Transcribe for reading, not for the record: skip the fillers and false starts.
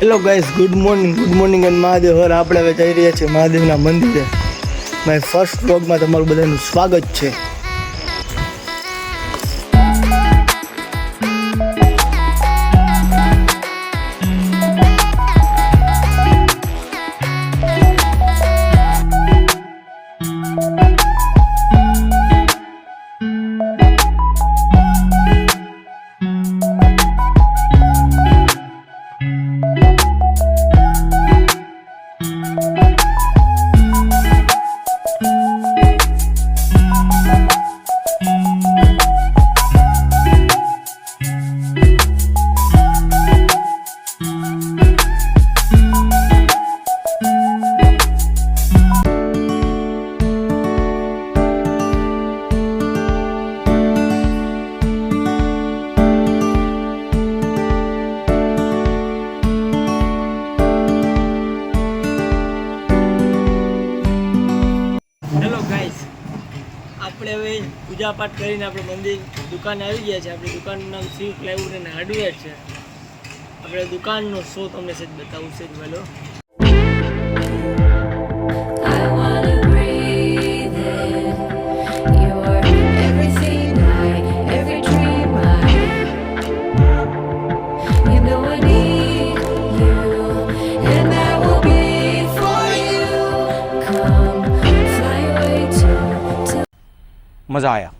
Hello guys, good morning અને મહાદેવ હર. આપણે હવે જઈ રહ્યા છીએ મહાદેવના મંદિરે. મારી ફર્સ્ટ વ્લોગમાં તમારું બધાનું સ્વાગત છે. આપણે હવે પૂજા પાઠ કરીને આપણે મંદિર દુકાને આવી ગયા છે. આપણી દુકાનનું નામ શિવ પ્લાયવુડ અને હાર્ડવેર છે. આપણે દુકાનનો શો તમને સેજ બતાવું છે. બોલો मज़ा आया.